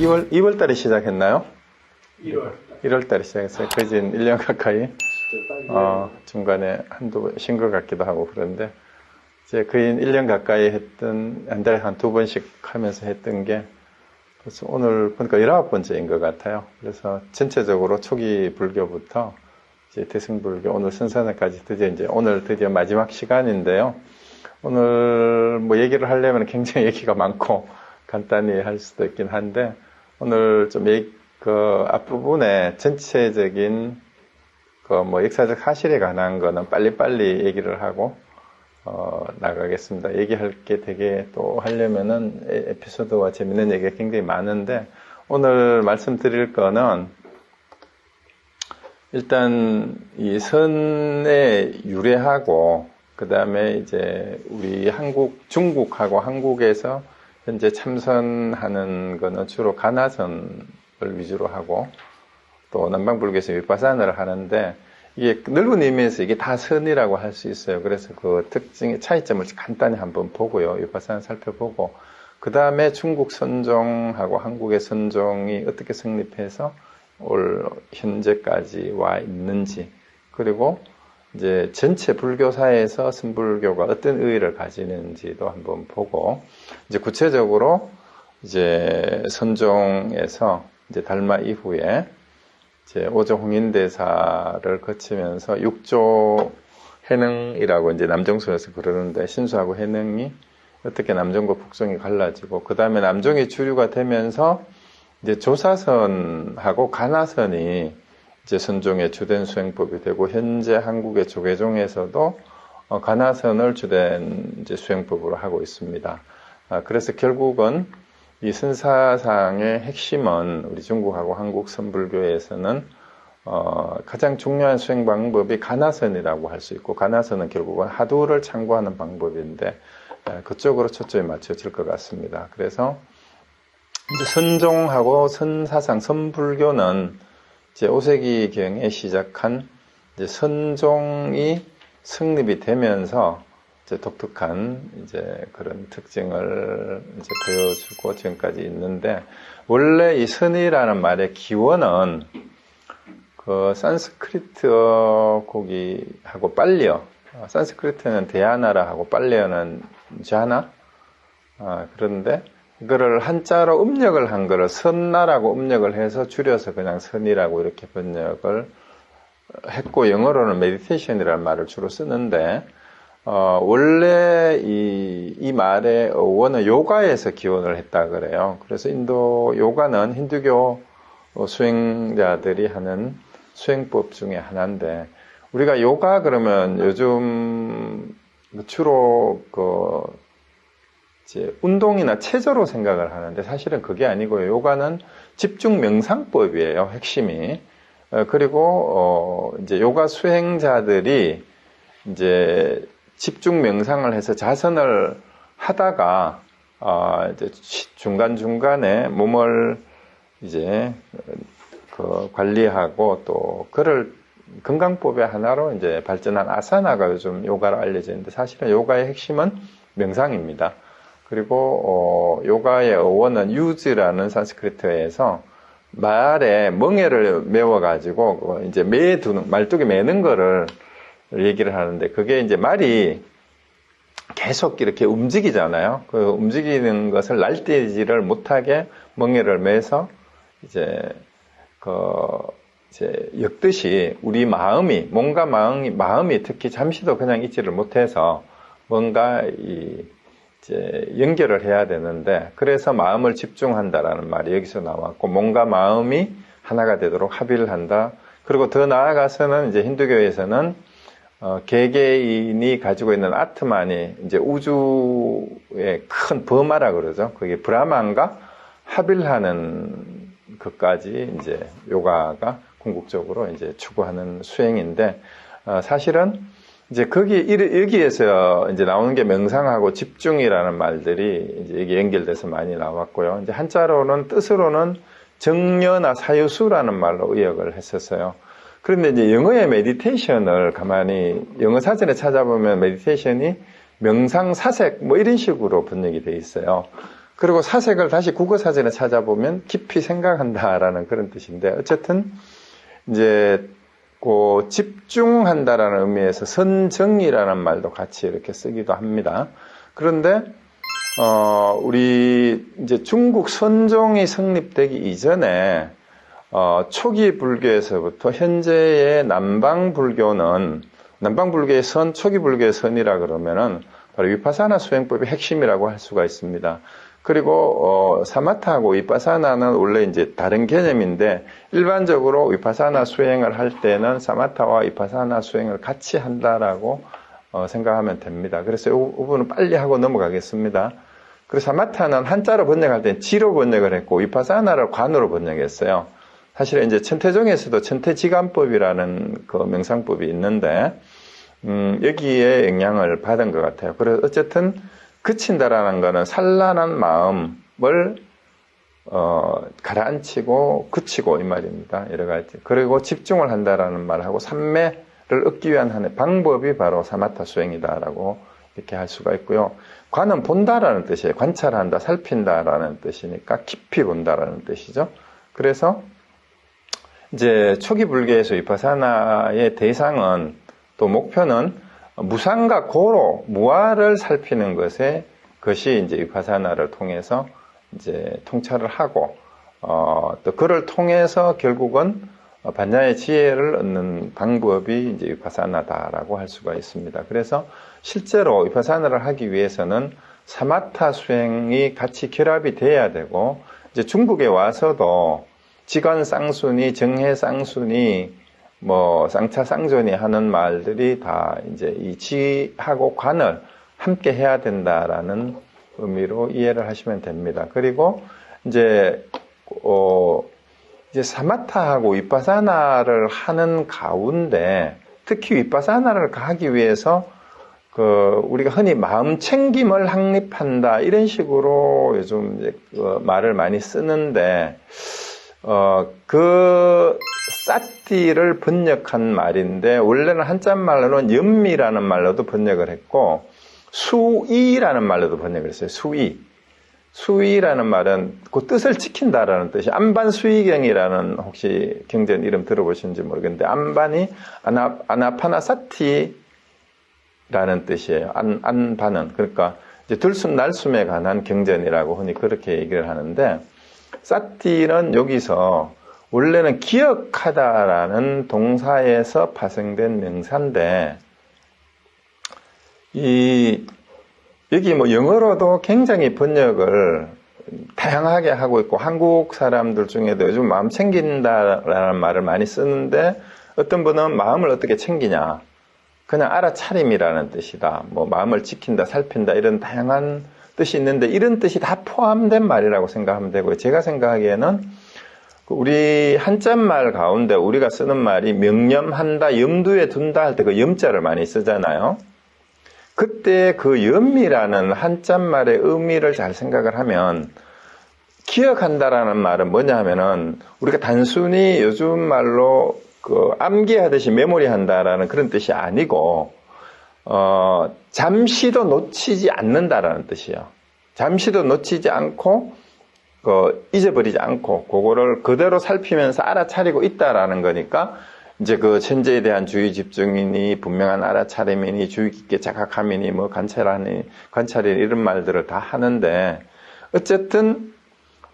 2월 달에 시작했나요? 1월. 달에 시작했어요. 거의 1년 가까이. 중간에 한두 번 쉰 것 같기도 하고 그런데, 이제 거의 1년 가까이 한 달에 한 2번씩 하면서 했던 게, 벌써 오늘 보니까 19번째인 것 같아요. 그래서 전체적으로 초기 불교부터 이제 대승불교, 오늘 선사상까지 오늘 드디어 마지막 시간인데요. 오늘 뭐 얘기를 하려면 굉장히 얘기가 많고 간단히 할 수도 있긴 한데, 오늘 좀 앞부분에 전체적인 역사적 사실에 관한 거는 빨리빨리 얘기를 하고 나가겠습니다. 얘기할 게 되게 또 하려면은 에피소드와 재밌는 얘기가 굉장히 많은데, 오늘 말씀드릴 거는 일단 이 선에 유래하고, 그 다음에 이제 우리 중국하고 한국에서 현재 참선하는 거는 주로 가나선을 위주로 하고, 또 남방불교에서 윗바사나를 하는데, 이게 넓은 의미에서 이게 다 선이라고 할 수 있어요. 그래서 그 특징의 차이점을 간단히 한번 보고요. 윗바사나 살펴보고, 그 다음에 중국 선종하고 한국의 선종이 어떻게 성립해서 올 현재까지 와 있는지, 그리고 이제 전체 불교사에서 선불교가 어떤 의의를 가지는지도 한번 보고, 이제 구체적으로 이제 선종에서 이제 달마 이후에 이제 오조 홍인대사를 거치면서 육조 해능이라고 이제 남종소에서 그러는데, 신수하고 해능이 어떻게 남종과 북종이 갈라지고, 그 다음에 남종이 주류가 되면서 이제 조사선하고 가나선이 이제 선종의 주된 수행법이 되고, 현재 한국의 조계종에서도 가나선을 주된 이제 수행법으로 하고 있습니다. 그래서 결국은 이 선사상의 핵심은 우리 중국하고 한국 선불교에서는 가장 중요한 수행 방법이 가나선이라고 할 수 있고, 가나선은 결국은 하두를 참고하는 방법인데, 그쪽으로 초점이 맞춰질 것 같습니다. 그래서 이제 선종하고 선사상, 선불교는 이제 5세기경에 시작한 이제 선종이 성립이 되면서 이제 독특한 이제 그런 특징을 이제 보여주고 지금까지 있는데, 원래 이 선이라는 말의 기원은 그 산스크리트 고기하고 빨리어, 산스크리트는 데아나라하고 빨리어는 자나, 그런데 이거를 한자로 음력을 한 거를 선나라고 음력을 해서 줄여서 그냥 선이라고 이렇게 번역을 했고, 영어로는 메디테이션이라는 말을 주로 쓰는데, 원래 이 말의 어원은 요가에서 기원을 했다 그래요. 그래서 인도 요가는 힌두교 수행자들이 하는 수행법 중에 하나인데, 우리가 요가 그러면 요즘 주로 이제 운동이나 체조로 생각을 하는데, 사실은 그게 아니고요. 요가는 집중 명상법이에요, 핵심이. 그리고 이제 요가 수행자들이 이제 집중 명상을 해서 자선을 하다가 이제 중간중간에 몸을 이제 관리하고, 또 그를 건강법의 하나로 이제 발전한 아사나가 요즘 요가로 알려져 있는데, 사실은 요가의 핵심은 명상입니다. 그리고 요가의 어원은 유즈라는 산스크리트에서 말에 멍에를 메워가지고 이제 말뚝에 매는 거를 얘기를 하는데, 그게 이제 말이 계속 이렇게 움직이잖아요. 그 움직이는 것을 날뛰지를 못하게 멍에를 매서 이제 엮듯이 우리 몸과 마음이 특히 잠시도 그냥 있지를 못해서 뭔가 이제 연결을 해야 되는데, 그래서 마음을 집중한다라는 말이 여기서 나왔고, 몸과 마음이 하나가 되도록 합의를 한다. 그리고 더 나아가서는 이제 힌두교에서는 개개인이 가지고 있는 아트만이 이제 우주의 큰 범하라 그러죠. 그게 브라만과 합의를 하는 것까지 이제 요가가 궁극적으로 이제 추구하는 수행인데, 사실은 이제 여기에서 이제 나오는 게 명상하고 집중이라는 말들이 이제 여기 연결돼서 많이 나왔고요. 이제 한자로는 뜻으로는 정려나 사유수라는 말로 의역을 했었어요. 그런데 이제 영어의 메디테이션을 가만히 영어 사전에 찾아보면 메디테이션이 명상, 사색 뭐 이런 식으로 번역이 돼 있어요. 그리고 사색을 다시 국어사전에 찾아보면 깊이 생각한다라는 그런 뜻인데, 어쨌든 이제 그 집중한다라는 의미에서 선정이라는 말도 같이 이렇게 쓰기도 합니다. 그런데 우리 이제 중국 선종이 성립되기 이전에 초기 불교에서부터 현재의 남방 불교의 선, 초기 불교의 선이라 그러면은 바로 위파사나 수행법의 핵심이라고 할 수가 있습니다. 그리고 사마타하고 위파사나는 원래 이제 다른 개념인데, 일반적으로 위파사나 수행을 할 때는 사마타와 위파사나 수행을 같이 한다라고 생각하면 됩니다. 그래서 이 부분은 빨리 하고 넘어가겠습니다. 그래서 사마타는 한자로 번역할 때는 지로 번역을 했고, 위파사나를 관으로 번역했어요. 사실은 이제 천태종에서도 천태지감법이라는 그 명상법이 있는데, 여기에 영향을 받은 것 같아요. 그래서 어쨌든 그친다라는 거는 산란한 마음을 가라앉히고 그치고 이 말입니다. 여러 가지. 그리고 집중을 한다라는 말하고 삼매를 얻기 위한 하나의 방법이 바로 사마타 수행이다라고 이렇게 할 수가 있고요. 관은 본다라는 뜻이에요. 관찰한다, 살핀다라는 뜻이니까 깊이 본다라는 뜻이죠. 그래서 이제 초기 불교에서 위파사나의 대상은, 또 목표는 무상과 고로, 무아를 살피는 것이 이제 위파사나를 통해서 이제 통찰을 하고, 또 그를 통해서 결국은 반야의 지혜를 얻는 방법이 이제 위파사나다라고 할 수가 있습니다. 그래서 실제로 위파사나를 하기 위해서는 사마타 수행이 같이 결합이 돼야 되고, 이제 중국에 와서도 지관 쌍순이, 정해 쌍순이, 쌍차 쌍존이 하는 말들이 다 이제 이 지하고 관을 함께 해야 된다라는 의미로 이해를 하시면 됩니다. 그리고 이제 사마타하고 위파사나를 하는 가운데, 특히 위파사나를 하기 위해서 우리가 흔히 마음 챙김을 확립한다, 이런 식으로 요즘 이제 말을 많이 쓰는데, 사티를 번역한 말인데, 원래는 한자말로는 연미라는 말로도 번역을 했고, 수이라는 말로도 번역을 했어요. 수이라는 말은 그 뜻을 지킨다라는 뜻이, 안반수이경이라는, 혹시 경전 이름 들어보신지 모르겠는데, 안반이 아나파나사티라는 뜻이에요. 안반은. 그러니까 이제 들숨 날숨에 관한 경전이라고 흔히 그렇게 얘기를 하는데, 사티는 여기서 원래는 기억하다라는 동사에서 파생된 명사인데, 여기 영어로도 굉장히 번역을 다양하게 하고 있고, 한국 사람들 중에도 요즘 마음 챙긴다라는 말을 많이 쓰는데, 어떤 분은 마음을 어떻게 챙기냐, 그냥 알아차림이라는 뜻이다, 마음을 지킨다, 살핀다, 이런 다양한 뜻이 있는데, 이런 뜻이 다 포함된 말이라고 생각하면 되고요. 제가 생각하기에는 우리 한자말 가운데 우리가 쓰는 말이 명념한다, 염두에 둔다 할 때 그 염자를 많이 쓰잖아요. 그때 그 염이라는 한자말의 의미를 잘 생각을 하면, 기억한다라는 말은 뭐냐 하면은, 우리가 단순히 요즘 말로 암기하듯이 메모리한다라는 그런 뜻이 아니고, 잠시도 놓치지 않는다라는 뜻이에요. 잠시도 놓치지 않고, 잊어버리지 않고, 그거를 그대로 살피면서 알아차리고 있다라는 거니까, 이제 그 천재에 대한 주의 집중이니, 분명한 알아차림이니, 주의 깊게 자각함이니, 관찰이니, 이런 말들을 다 하는데, 어쨌든,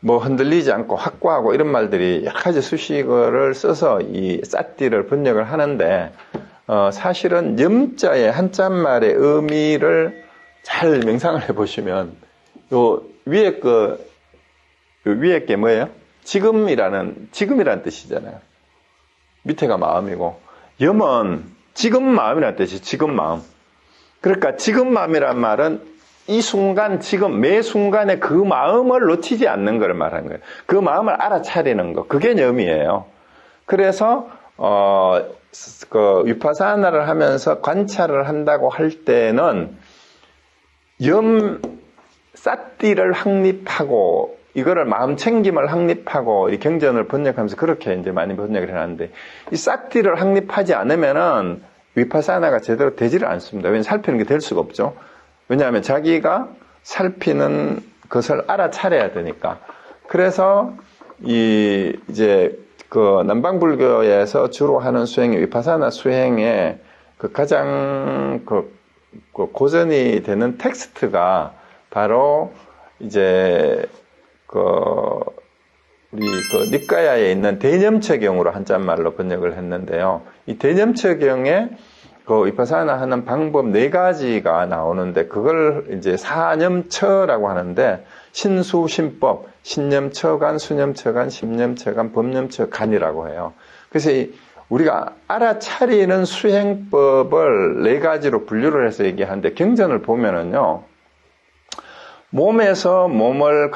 흔들리지 않고 확고하고 이런 말들이 여러 가지 수식어를 써서 이 사띠를 번역을 하는데, 사실은 염자의 한자말의 의미를 잘 명상을 해보시면, 위에 게 뭐예요? 지금이라는 뜻이잖아요. 밑에가 마음이고, 염은 지금 마음이라는 뜻이 지금 마음. 그러니까 지금 마음이란 말은 이 순간, 지금 매 순간에 그 마음을 놓치지 않는 걸 말하는 거예요. 그 마음을 알아차리는 거, 그게 염이에요. 그래서 위파사나를 하면서 관찰을 한다고 할 때는 사띠를 확립하고, 이거를 마음 챙김을 확립하고, 이 경전을 번역하면서 그렇게 이제 많이 번역을 해놨는데, 이 사띠를 확립하지 않으면은 위파사나가 제대로 되지를 않습니다. 왜냐하면 살피는 게 될 수가 없죠. 왜냐하면 자기가 살피는 그것을 알아차려야 되니까. 그래서 이제 그 남방불교에서 주로 하는 수행이 위파사나 수행의 그 가장 고전이 되는 텍스트가 바로 이제 우리 니까야에 있는 대념처경으로 한자말로 번역을 했는데요. 이 대념처경에 그 위파사나 하는 방법 4가지가 나오는데 그걸 이제 사념처라고 하는데 신수신법, 신념처간, 수념처간, 심념처간, 법념처간이라고 해요. 그래서 우리가 알아차리는 수행법을 4가지로 분류를 해서 얘기하는데 경전을 보면은요. 몸에서 몸을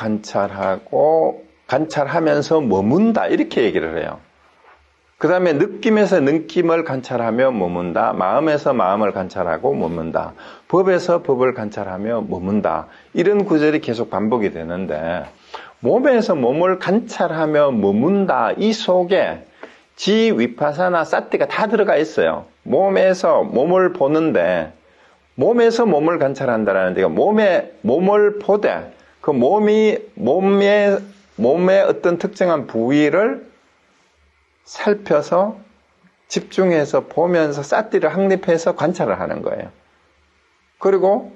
관찰하면서 머문다 이렇게 얘기를 해요. 그 다음에 느낌에서 느낌을 관찰하며 머문다. 마음에서 마음을 관찰하고 머문다. 법에서 법을 관찰하며 머문다. 이런 구절이 계속 반복이 되는데 몸에서 몸을 관찰하며 머문다. 이 속에 지, 위파사나, 사티가 다 들어가 있어요. 몸에서 몸을 보는데 몸에서 몸을 관찰한다라는 데가 몸을 보되 그 몸의 어떤 특정한 부위를 살펴서 집중해서 보면서 사티를 확립해서 관찰을 하는 거예요. 그리고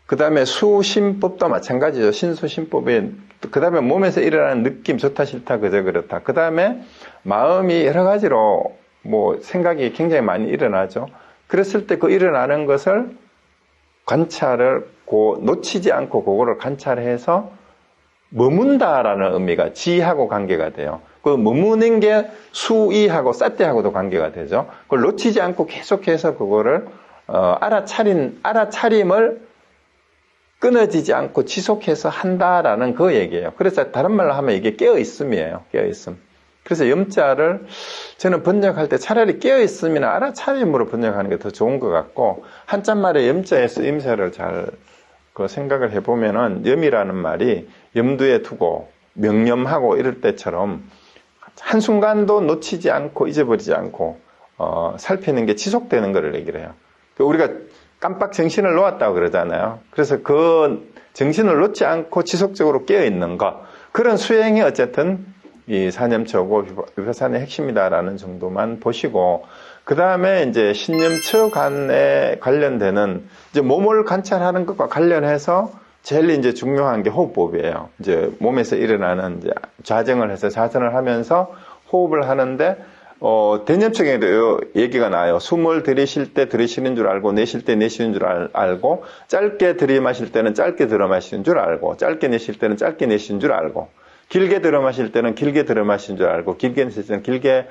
그 다음에 수심법도 마찬가지죠. 신수심법에 그 다음에 몸에서 일어나는 느낌 좋다 싫다 그저 그렇다. 그 다음에 마음이 여러 가지로 생각이 굉장히 많이 일어나죠. 그랬을 때 그 일어나는 것을 관찰을 놓치지 않고 그거를 관찰해서 머문다라는 의미가 지하고 관계가 돼요. 그 머무는 게 수이하고 사티하고도 관계가 되죠. 그걸 놓치지 않고 계속해서 그거를 알아차림을 끊어지지 않고 지속해서 한다라는 그 얘기예요. 그래서 다른 말로 하면 이게 깨어있음이에요. 깨어있음. 그래서 염자를 저는 번역할 때 차라리 깨어있음이나 알아차림으로 번역하는 게 더 좋은 것 같고 한자말의 염자의 쓰임새를 잘 생각을 해보면은 염이라는 말이 염두에 두고 명념하고 이럴 때처럼 한순간도 놓치지 않고 잊어버리지 않고 살피는 게 지속되는 것을 얘기를 해요. 우리가 깜빡 정신을 놓았다고 그러잖아요. 그래서 그 정신을 놓지 않고 지속적으로 깨어있는 것 그런 수행이 어쨌든 이 사념처고 위파사나의 핵심이다라는 정도만 보시고 그 다음에 이제 신념처간에 관련되는 이제 몸을 관찰하는 것과 관련해서 제일 이제 중요한 게 호흡법이에요. 이제 몸에서 일어나는 이제 좌정을 해서 자선을 하면서 호흡을 하는데 대념적에도 얘기가 나요. 숨을 들이쉴 때 들이쉬는 줄 알고 내쉴 때 내쉬는 줄 알고 짧게 들이마실 때는 짧게 들이마시는 줄 알고 짧게 내쉴 때는 짧게 내쉬는 줄 알고 길게 들이마실 때는 길게 들이마시는 줄 알고 길게 내쉴 때는 길게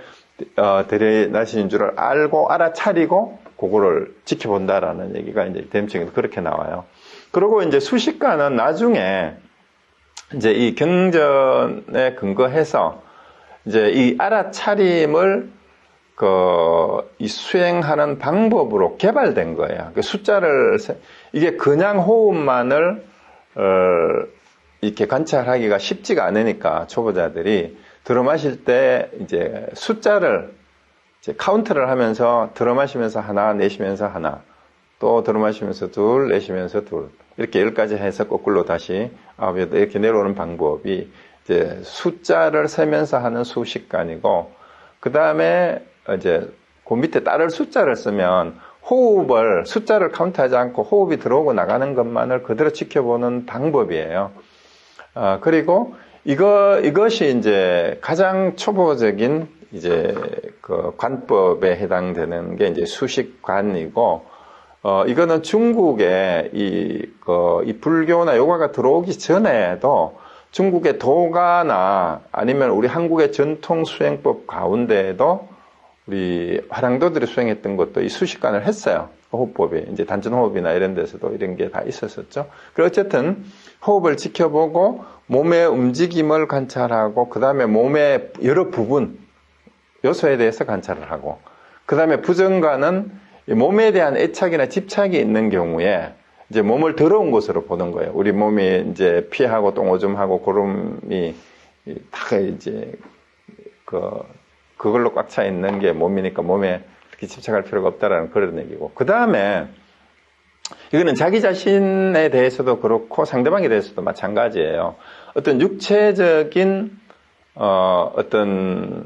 들이마시는 줄 알고 알아차리고 그거를 지켜본다라는 얘기가 이제 대념적에도 그렇게 나와요. 그리고 이제 수식가는 나중에 이제 이 경전에 근거해서 이제 이 알아차림을 이 수행하는 방법으로 개발된 거예요. 이게 그냥 호흡만을 이렇게 관찰하기가 쉽지가 않으니까 초보자들이 들어마실 때 이제 숫자를 이제 카운트를 하면서 들어마시면서 하나, 내쉬면서 하나, 또 들어마시면서 둘, 내쉬면서 둘, 이렇게 10가지 해서 거꾸로 다시 이렇게 내려오는 방법이 이제 숫자를 세면서 하는 수식관이고, 그 다음에 이제 그 밑에 따를 숫자를 쓰면 숫자를 카운트하지 않고 호흡이 들어오고 나가는 것만을 그대로 지켜보는 방법이에요. 그리고 이것이 이제 가장 초보적인 이제 그 관법에 해당되는 게 이제 수식관이고, 이거는 중국에 이 불교나 요가가 들어오기 전에도 중국의 도가나 아니면 우리 한국의 전통 수행법 가운데에도 우리 화랑도들이 수행했던 것도 이 수식관을 했어요. 호흡법이. 이제 단전호흡이나 이런 데서도 이런 게 다 있었었죠. 그리고 어쨌든 호흡을 지켜보고 몸의 움직임을 관찰하고 그 다음에 몸의 여러 부분, 요소에 대해서 관찰을 하고 그 다음에 부정관은 몸에 대한 애착이나 집착이 있는 경우에 이제 몸을 더러운 곳으로 보는 거예요. 우리 몸이 이제 피하고 똥오줌하고 고름이 다 이제 그걸로 꽉 차 있는 게 몸이니까 몸에 이렇게 집착할 필요가 없다라는 그런 얘기고. 그 다음에 이거는 자기 자신에 대해서도 그렇고 상대방에 대해서도 마찬가지예요. 어떤 육체적인 어떤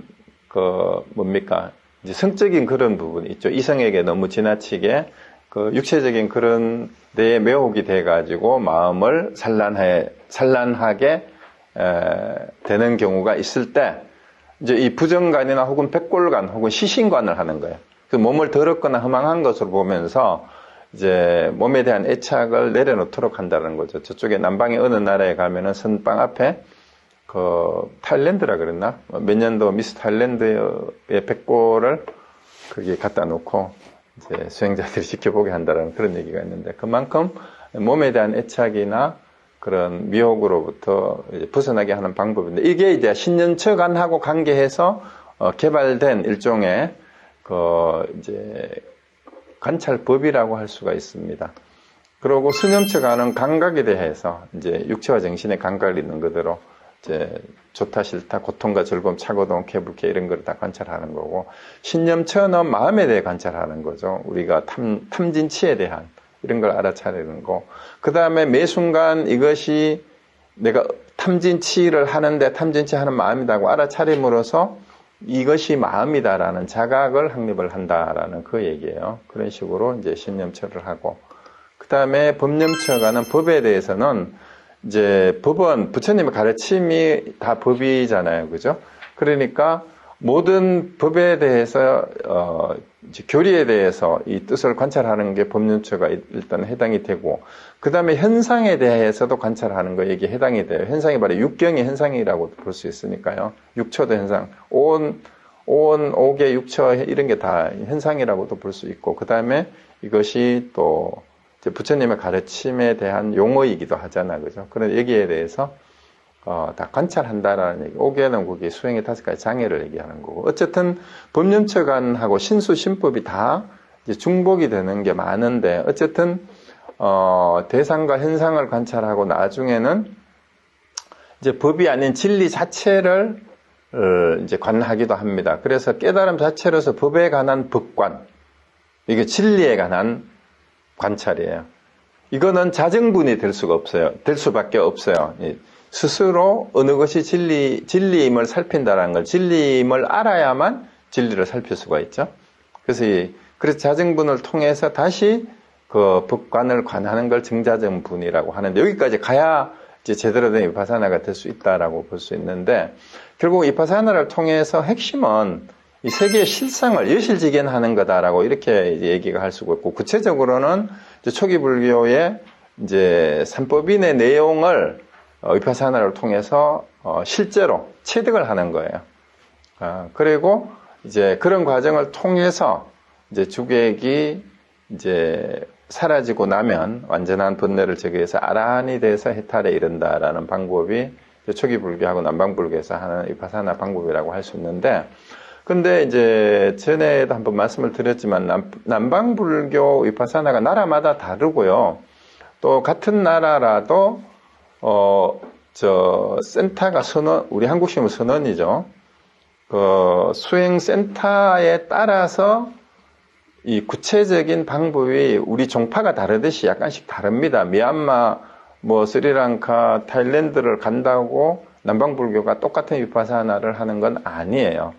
뭡니까? 이제 성적인 그런 부분이 있죠. 이성에게 너무 지나치게 그 육체적인 그런 데에 매혹이 돼가지고 마음을 산란하게 되는 경우가 있을 때 이제 이 부정관이나 혹은 백골관 혹은 시신관을 하는 거예요. 그 몸을 더럽거나 험한 것으로 보면서 이제 몸에 대한 애착을 내려놓도록 한다는 거죠. 저쪽에 남방의 어느 나라에 가면은 선방 앞에 타일랜드라 그랬나? 몇 년도 미스 타일랜드의 백골을 거기에 갖다 놓고 이제 수행자들이 지켜보게 한다는 그런 얘기가 있는데 그만큼 몸에 대한 애착이나 그런 미혹으로부터 이제 벗어나게 하는 방법인데 이게 이제 신년처관하고 관계해서 개발된 일종의 이제 관찰법이라고 할 수가 있습니다. 그리고 수념처관은 감각에 대해서 이제 육체와 정신의 감각을 있는 그대로 이제 좋다 싫다 고통과 즐거움 차고동 쾌불쾌 이런 걸 다 관찰하는 거고 신념처는 마음에 대해 관찰하는 거죠. 우리가 탐진치에 대한 이런 걸 알아차리는 거. 그 다음에 매 순간 이것이 내가 탐진치를 하는데 탐진치 하는 마음이라고 알아차림으로써 이것이 마음이다라는 자각을 확립을 한다라는 그 얘기예요. 그런 식으로 이제 신념처를 하고. 그 다음에 법념처가는 법에 대해서는 이제 법은 부처님의 가르침이 다 법이잖아요. 그죠? 그러니까 모든 법에 대해서, 이제 교리에 대해서 이 뜻을 관찰하는 게 법념처가 일단 해당이 되고, 그 다음에 현상에 대해서도 관찰하는 거 이게 해당이 돼요. 현상이 바로 육경의 현상이라고 볼 수 있으니까요. 육처도 현상, 오계, 육처 이런 게 다 현상이라고도 볼 수 있고, 그 다음에 이것이 또 부처님의 가르침에 대한 용어이기도 하잖아, 그죠? 그런 얘기에 대해서 다 관찰한다라는 얘기. 오계는 거기 수행의 5가지 장애를 얘기하는 거고. 어쨌든 법념처관하고 신수 신법이 다 이제 중복이 되는 게 많은데, 어쨌든 대상과 현상을 관찰하고 나중에는 이제 법이 아닌 진리 자체를 이제 관하기도 합니다. 그래서 깨달음 자체로서 법에 관한 법관, 이게 진리에 관한 관찰이에요. 이거는 자정분이 될 수가 없어요. 될 수밖에 없어요. 스스로 어느 것이 진리임을 살핀다는 걸, 진리임을 알아야만 진리를 살필 수가 있죠. 그래서 자정분을 통해서 다시 그 법관을 관하는 걸 정자정분이라고 하는데, 여기까지 가야 이제 제대로 된 위파사나가 될 수 있다라고 볼 수 있는데, 결국 위파사나를 통해서 핵심은 이 세계의 실상을 여실직연하는 거다라고 이렇게 이제 얘기가 할 수가 있고, 구체적으로는 이제 초기 불교의 이제 삼법인의 내용을 위파사나를 통해서 실제로 체득을 하는 거예요. 그리고 이제 그런 과정을 통해서 이제 주객이 이제 사라지고 나면 완전한 번뇌를 제거해서 아라한이 돼서 해탈에 이른다라는 방법이 초기 불교하고 남방 불교에서 하는 위파사나 방법이라고 할 수 있는데, 근데 이제 전에도 한번 말씀을 드렸지만 남방 불교 위파사나가 나라마다 다르고요. 또 같은 나라라도 센터가 우리 한국식으로 선언이죠. 수행 센터에 따라서 이 구체적인 방법이 우리 종파가 다르듯이 약간씩 다릅니다. 미얀마, 스리랑카, 타일랜드를 간다고 남방불교가 똑같은 위파사나를 하는 건 아니에요.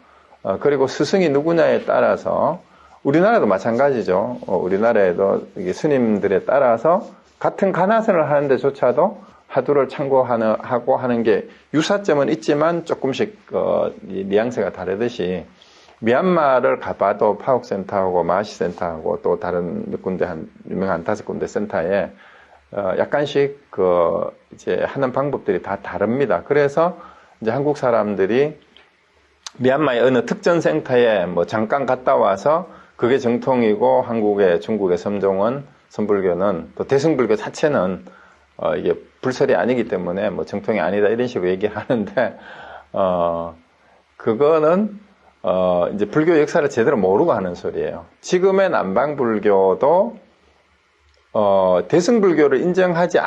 그리고 스승이 누구냐에 따라서, 우리나라도 마찬가지죠. 우리나라에도 스님들에 따라서 같은 가나선을 하는데조차도 하두를 참고하고 하는 게 유사점은 있지만 조금씩 뉘앙스가 다르듯이, 미얀마를 가봐도 파옥센터하고 마하시센터하고 또 다른 몇 군데 유명한 5군데 센터에 약간씩 이제 하는 방법들이 다 다릅니다. 그래서 이제 한국 사람들이 미얀마의 어느 특정 센터에 잠깐 갔다 와서 그게 정통이고, 한국의 중국의 섬종은 선불교는 또 대승불교 자체는 이게 불설이 아니기 때문에 정통이 아니다 이런 식으로 얘기하는데, 그거는 이제 불교 역사를 제대로 모르고 하는 소리예요. 지금의 남방불교도 대승불교를 인정하지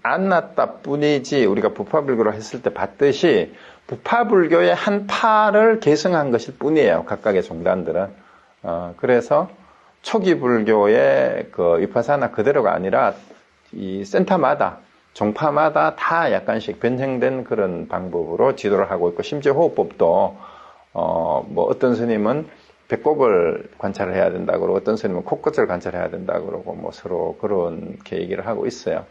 않았다 뿐이지, 우리가 부파불교를 했을 때 봤듯이 부파불교의 한 파를 계승한 것일 뿐이에요. 각각의 종단들은. 그래서 초기 불교의 그 위파사나 그대로가 아니라 이 센터마다 종파마다 다 약간씩 변형된 그런 방법으로 지도를 하고 있고, 심지어 호흡법도 뭐 어떤 스님은 배꼽을 관찰을 해야 된다고 그러고 어떤 스님은 코끝을 관찰해야 된다고 그러고 뭐 서로 그렇게 얘기를 하고 있어요.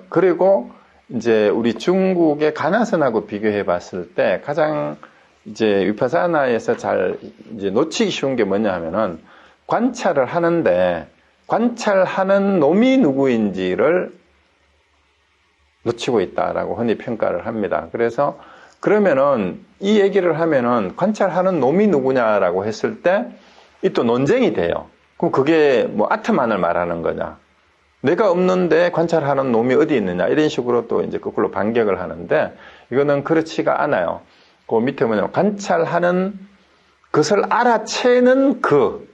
그리고 이제 우리 중국의 가나선하고 비교해 봤을 때 가장 이제 위파사나에서 잘 이제 놓치기 쉬운 게 뭐냐 하면은 관찰을 하는데 관찰하는 놈이 누구인지를 놓치고 있다라고 흔히 평가를 합니다. 그래서 그러면은 이 얘기를 하면은 관찰하는 놈이 누구냐라고 했을 때 이 또 논쟁이 돼요. 그럼 그게 뭐 아트만을 말하는 거냐? 내가 없는데 관찰하는 놈이 어디 있느냐? 이런 식으로 또 이제 거꾸로 반격을 하는데 이거는 그렇지가 않아요. 그 밑에 뭐냐면 관찰하는 것을 알아채는 그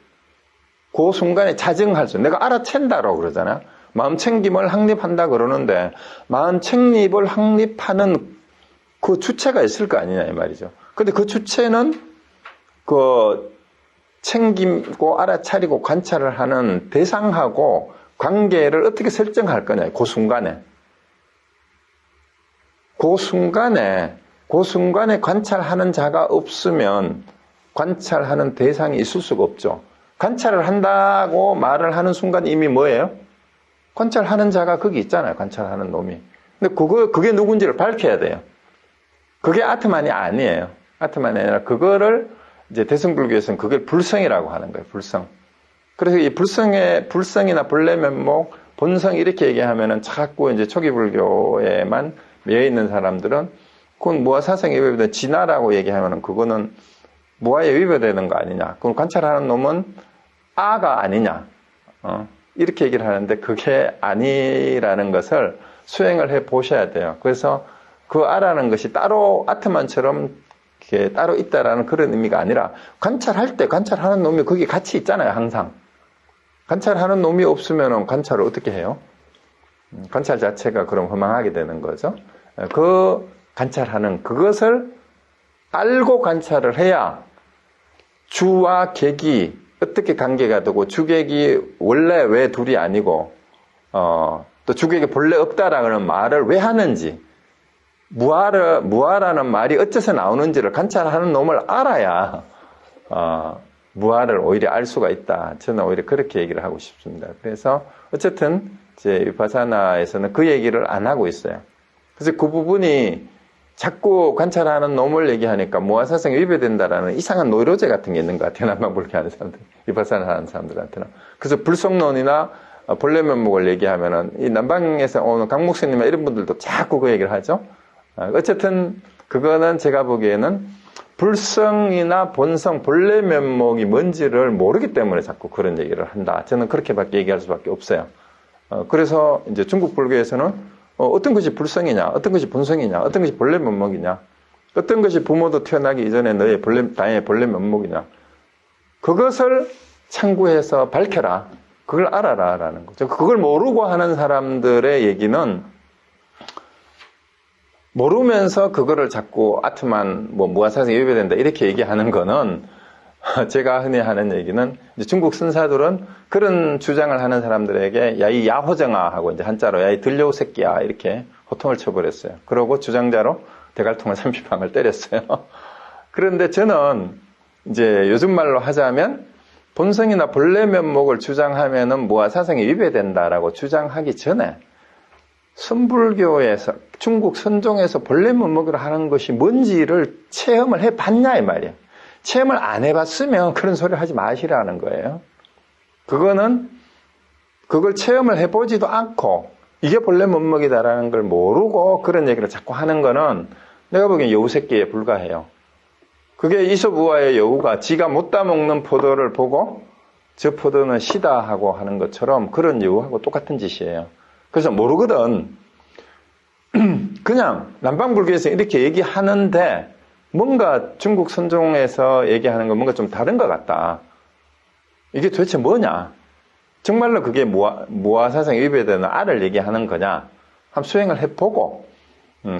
순간에 자정할 수, 내가 알아챈다라고 그러잖아요. 마음 챙김을 확립한다 그러는데 마음 챙립을 확립하는 그 주체가 있을 거 아니냐 이 말이죠. 근데 그 주체는 그 챙기고 알아차리고 관찰을 하는 대상하고 관계를 어떻게 설정할 거냐, 그 순간에. 그 순간에 관찰하는 자가 없으면 관찰하는 대상이 있을 수가 없죠. 관찰을 한다고 말을 하는 순간 이미 뭐예요? 관찰하는 자가 거기 있잖아요. 관찰하는 놈이. 근데 그게 누군지를 밝혀야 돼요. 그게 아트만이 아니에요. 아트만이 아니라 그거를 이제 대승불교에서는 그걸 불성이라고 하는 거예요. 불성. 그래서 이 불성이나 본래면목, 본성 이렇게 얘기하면은 자꾸 이제 초기 불교에만 매여 있는 사람들은 그건 무아사성에 위배된 진화라고 얘기하면은 그거는 무아에 위배되는 거 아니냐. 그럼 관찰하는 놈은 아가 아니냐. 이렇게 얘기를 하는데 그게 아니라는 것을 수행을 해 보셔야 돼요. 그래서 그 아라는 것이 따로 아트만처럼 이렇게 따로 있다라는 그런 의미가 아니라 관찰할 때 관찰하는 놈이 거기 같이 있잖아요. 항상. 관찰하는 놈이 없으면 관찰을 어떻게 해요? 관찰 자체가 그럼 허망하게 되는 거죠. 그 관찰하는 그것을 알고 관찰을 해야 주와 객이 어떻게 관계가 되고 주객이 원래 왜 둘이 아니고 또 주객이 본래 없다라는 말을 왜 하는지 무아라는 말이 어째서 나오는지를 관찰하는 놈을 알아야 무아를 오히려 알 수가 있다. 저는 오히려 그렇게 얘기를 하고 싶습니다. 그래서 어쨌든 제 위파사나에서는 그 얘기를 안 하고 있어요. 그래서 그 부분이 자꾸 관찰하는 놈을 얘기하니까 무아사성에 위배된다라는 이상한 노이로제 같은 게 있는 것 같아요. 남방불교 하는 사람들, 위파사나 하는 사람들한테는. 그래서 불성론이나 본래면목을 얘기하면은 이 남방에서 오는 강목스님이나 이런 분들도 자꾸 그 얘기를 하죠. 어쨌든 그거는 제가 보기에는 불성이나 본성, 본래면목이 뭔지를 모르기 때문에 자꾸 그런 얘기를 한다. 저는 그렇게밖에 얘기할 수밖에 없어요. 그래서 이제 중국 불교에서는 어떤 것이 불성이냐, 어떤 것이 본성이냐, 어떤 것이 본래면목이냐, 어떤 것이 부모도 태어나기 이전에 너의 나의 본래면목이냐, 그것을 참고해서 밝혀라. 그걸 알아라. 라는 거죠. 그걸 모르고 하는 사람들의 얘기는 모르면서 그거를 자꾸 아트만, 무아사성에 위배된다. 이렇게 얘기하는 거는 제가 흔히 하는 얘기는 이제 중국 선사들은 그런 주장을 하는 사람들에게 야이 야호정아하고 이제 한자로 야이 들려오 새끼야 이렇게 호통을 쳐버렸어요. 그러고 주장자로 대갈통을 30방을 때렸어요. 그런데 저는 이제 요즘 말로 하자면 본성이나 본래 면목을 주장하면은 무아사성에 위배된다라고 주장하기 전에 선불교에서 중국 선종에서 본래 면목으로 하는 것이 뭔지를 체험을 해봤냐 이 말이에요. 체험을 안 해봤으면 그런 소리를 하지 마시라는 거예요. 그걸 체험을 해보지도 않고 이게 본래 면목이다라는 걸 모르고 그런 얘기를 자꾸 하는 거는 내가 보기엔 여우새끼에 불과해요. 그게 이솝우화의 여우가 지가 못 따먹는 포도를 보고 저 포도는 시다 하고 하는 것처럼 그런 여우하고 똑같은 짓이에요. 그래서 모르거든. 그냥 남방불교에서 이렇게 얘기하는데 뭔가 중국 선종에서 얘기하는 건 뭔가 좀 다른 것 같다. 이게 도대체 뭐냐? 정말로 그게 무아사성에 위배되는 알을 얘기하는 거냐? 한번 수행을 해보고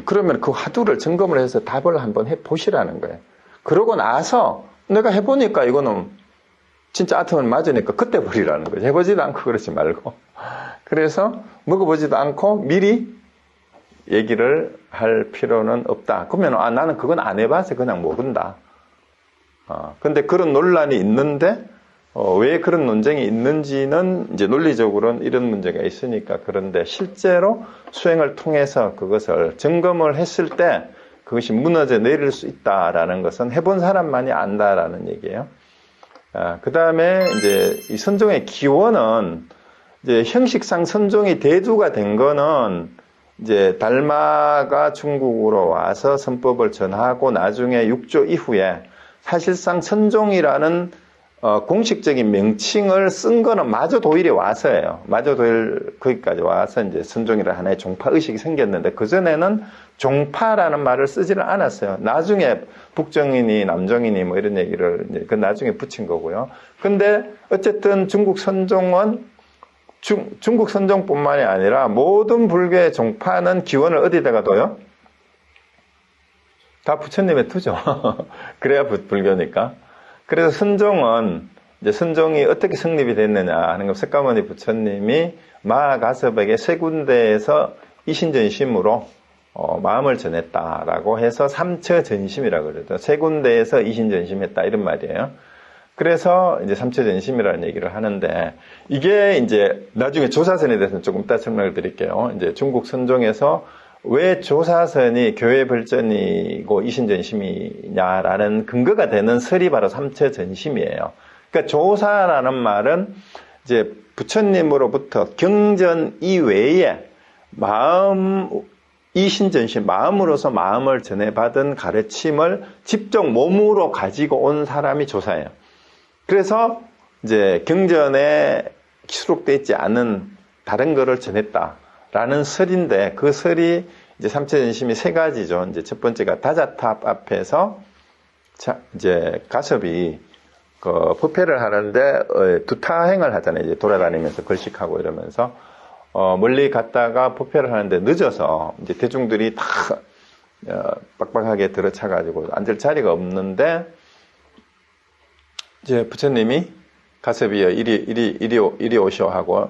그러면 그 화두를 점검을 해서 답을 한번 해보시라는 거예요. 그러고 나서 내가 해보니까 이거는 진짜 아트면 맞으니까 그때 버리라는 거죠. 해보지도 않고 그러지 말고. 그래서 먹어보지도 않고 미리 얘기를 할 필요는 없다. 그러면 나는 그건 안 해봐서 그냥 먹은다. 근데 그런 논란이 있는데 왜 그런 논쟁이 있는지는 이제 논리적으로는 이런 문제가 있으니까 그런데 실제로 수행을 통해서 그것을 점검을 했을 때 그것이 무너져 내릴 수 있다라는 것은 해본 사람만이 안다라는 얘기예요. 그 다음에 이제 이 선종의 기원은 이제 형식상 선종이 대두가 된 거는 이제 달마가 중국으로 와서 선법을 전하고 나중에 6조 이후에 사실상 선종이라는 공식적인 명칭을 쓴 거는 마저 도일에 와서예요. 마저 도일 거기까지 와서 이제 선종이라는 하나의 종파 의식이 생겼는데 그전에는 종파라는 말을 쓰지를 않았어요. 나중에 북정인이 남정인이 뭐 이런 얘기를 이제 그 나중에 붙인 거고요. 근데 어쨌든 중국 선종은 중국 선종뿐만이 아니라 모든 불교의 종파는 기원을 어디다가 둬요? 다 부처님에 두죠. 그래야 불교니까. 그래서 선종은 이제 선종이 어떻게 성립이 됐느냐 하는 것, 석가모니 부처님이 마가섭에게 세 군데에서 이신전심으로 마음을 전했다라고 해서 삼처전심이라고 그러죠. 세 군데에서 이신전심했다 이런 말이에요. 그래서 이제 삼처전심이라는 얘기를 하는데 이게 이제 나중에 조사선에 대해서는 조금 이따 설명을 드릴게요. 이제 중국 선종에서 왜 조사선이 교회 벌전이고 이신전심이냐라는 근거가 되는 설이 바로 삼처전심이에요. 그러니까 조사라는 말은 이제 부처님으로부터 경전 이외에 이신전심, 마음으로서 마음을 전해받은 가르침을 직접 몸으로 가지고 온 사람이 조사예요. 그래서 이제 경전에 수록되어 있지 않은 다른 거를 전했다라는 설인데 그 설이 이제 삼처전심이 세 가지죠. 이제 첫 번째가 다자탑 앞에서 이제 가섭이 그 법회를 하는데 두타행을 하잖아요. 이제 돌아다니면서 걸식하고 이러면서 멀리 갔다가 법회를 하는데 늦어서 이제 대중들이 다 빡빡하게 들어차가지고 앉을 자리가 없는데 이제 부처님이 가섭이여 이리 오시오 하고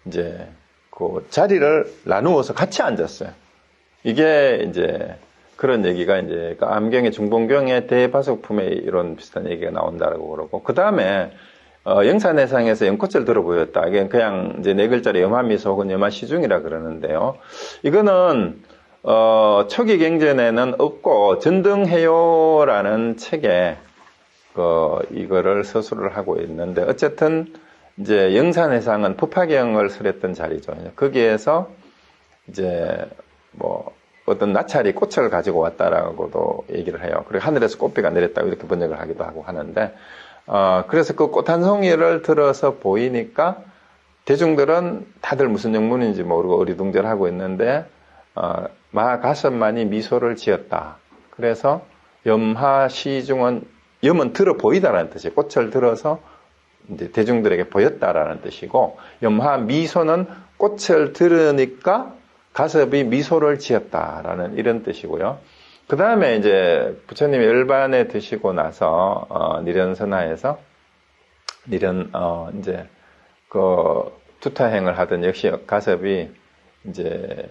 이제 그 자리를 나누어서 같이 앉았어요. 이게 이제 그런 얘기가 이제 암경의 중본경의 대바석품에 이런 비슷한 얘기가 나온다라고 그러고 그 다음에 영산해상에서 연꽃을 들어 보였다. 이게 그냥 이제 네 글자로 염화미소 혹은 염화시중이라 그러는데요. 이거는 초기 경전에는 없고 전등해요라는 책에 이거를 서술을 하고 있는데 어쨌든 이제 영산해상은 법화경을 설했던 자리죠. 거기에서 이제 뭐 어떤 나찰이 꽃을 가지고 왔다라고도 얘기를 해요. 그리고 하늘에서 꽃비가 내렸다고 이렇게 번역을 하기도 하고 하는데 그래서 그 꽃 한 송이를 들어서 보이니까 대중들은 다들 무슨 영문인지 모르고 어리둥절하고 있는데 마가섭만이 미소를 지었다. 그래서 염하시중은 염은 들어 보이다라는 뜻이에요. 꽃을 들어서 이제 대중들에게 보였다라는 뜻이고 염하미소는 꽃을 들으니까 가섭이 미소를 지었다라는 이런 뜻이고요. 그 다음에 이제 부처님이 열반에 드시고 나서 니련선하에서 이제 그 투타행을 하던 역시 가섭이 이제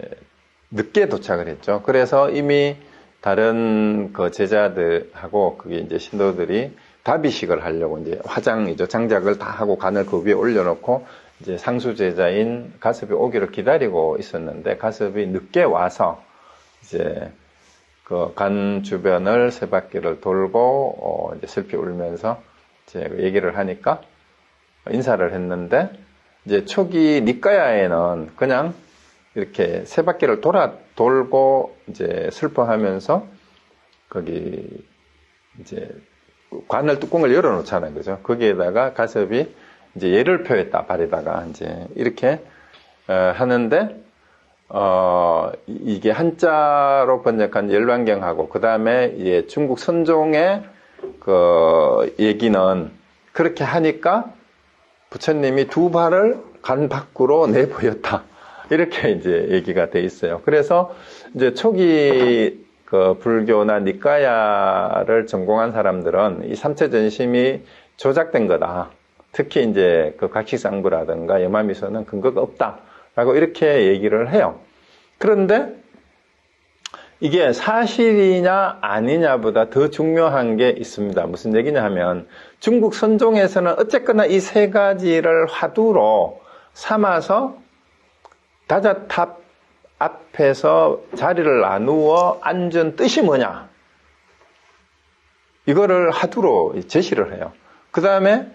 늦게 도착을 했죠. 그래서 이미 다른 그 제자들하고 그게 이제 신도들이 다비식을 하려고 이제 화장이죠. 장작을 다 하고 간을 그 위에 올려놓고 이제 상수 제자인 가섭이 오기를 기다리고 있었는데 가섭이 늦게 와서 이제 그 간 주변을 세 바퀴를 돌고 이제 슬피 울면서 이제 얘기를 하니까 인사를 했는데 이제 초기 니까야에는 그냥 이렇게 세 바퀴를 돌고 이제 슬퍼하면서 거기 이제 관을 뚜껑을 열어놓잖아요, 그죠? 거기에다가 가섭이 이제 예를 표했다 발에다가 이제 이렇게 하는데 이게 한자로 번역한 열반경하고 그 다음에 중국 선종의 그 얘기는 그렇게 하니까 부처님이 두 발을 간 밖으로 내보였다. 이렇게 이제 얘기가 돼 있어요. 그래서 이제 초기 그 불교나 니까야를 전공한 사람들은 이 삼처전심이 조작된 거다. 특히 이제 그 각식상부라든가 여마미소는 근거가 없다라고 이렇게 얘기를 해요. 그런데 이게 사실이냐 아니냐보다 더 중요한 게 있습니다. 무슨 얘기냐 하면 중국 선종에서는 어쨌거나 이 세 가지를 화두로 삼아서 다자탑 앞에서 자리를 나누어 앉은 뜻이 뭐냐? 이거를 화두로 제시를 해요. 그 다음에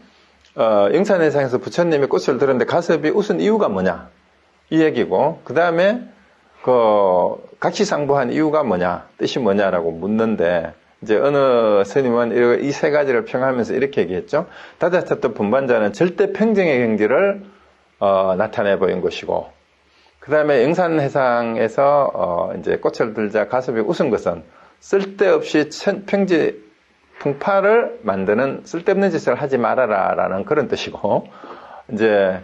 영산회상에서 부처님이 꽃을 들었는데 가섭이 웃은 이유가 뭐냐? 이 얘기고, 그 다음에 각시상부한 이유가 뭐냐? 뜻이 뭐냐라고 묻는데, 이제 어느 스님은 이 세 가지를 평하면서 이렇게 얘기했죠. 다자탑도 분반자는 절대 평정의 경지를 나타내 보인 것이고, 그 다음에 영산회상에서 이제 꽃을 들자 가섭이 웃은 것은 쓸데없이 평지 풍파를 만드는 쓸데없는 짓을 하지 말아라 라는 그런 뜻이고, 이제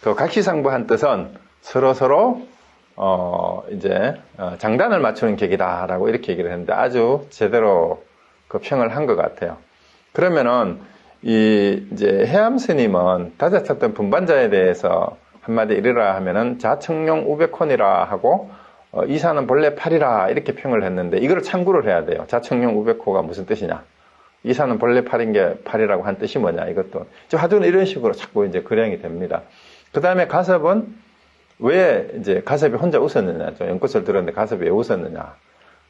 그 각시상부한 뜻은 서로 이제 장단을 맞추는 격이다라고 이렇게 얘기를 했는데 아주 제대로 그 평을 한 것 같아요. 그러면은 이제 해암 스님은 다자탑던 분반자에 대해서 한마디 이르라 하면은 자청룡 우백혼이라 하고 이사는 본래 팔이라 이렇게 평을 했는데 이걸 참고를 해야 돼요. 자청룡 우백호가 무슨 뜻이냐? 이사는 본래 팔인 게 팔이라고 한 뜻이 뭐냐? 이것도 화두는 이런 식으로 자꾸 이제 거량이 됩니다. 그 다음에 가섭은 왜 이제 가섭이 혼자 웃었느냐죠. 연꽃을 들었는데 가섭이 왜 웃었느냐?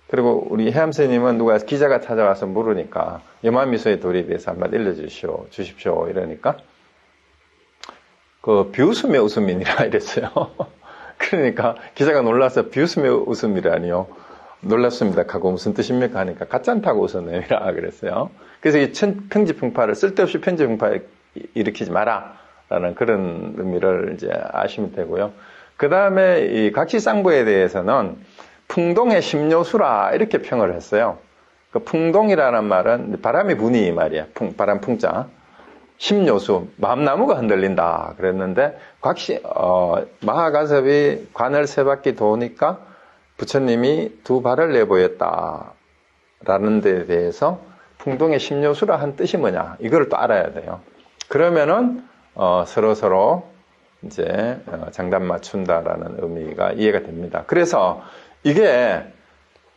그리고 우리 해암 스님은 누가 기자가 찾아와서 물으니까 여마미소의 도리에 대해서 한마디 주십시오 이러니까 그 비웃음의 웃음이니라 이랬어요. 그러니까 기자가 놀라서 비웃음의 웃음이라니요. 놀랐습니다. 하고 무슨 뜻입니까? 하니까 가짠타고 웃었네요. 그랬어요. 그래서 이 평지풍파를 쓸데없이 평지풍파 일으키지 마라. 라는 그런 의미를 이제 아시면 되고요. 그 다음에 이 각시상부에 대해서는 풍동의 심요수라 이렇게 평을 했어요. 그 풍동이라는 말은 바람이 부니 이 말이야. 바람 풍자. 심요수, 마음나무가 흔들린다 그랬는데 마하가섭이 관을 세 바퀴 도니까 부처님이 두 발을 내보였다 라는 데 대해서 풍동의 심요수라 한 뜻이 뭐냐 이걸 또 알아야 돼요. 그러면은 서로 이제 장단 맞춘다라는 의미가 이해가 됩니다. 그래서 이게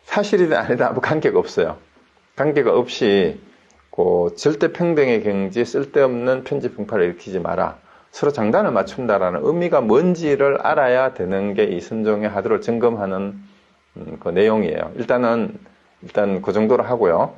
사실이든 아니다 아무 관계가 없어요. 관계가 없이 절대 평등의 경지, 쓸데없는 편지풍파를 일으키지 마라. 서로 장단을 맞춘다라는 의미가 뭔지를 알아야 되는 게 이 선종의 화두를 점검하는 그 내용이에요. 일단 그 정도로 하고요.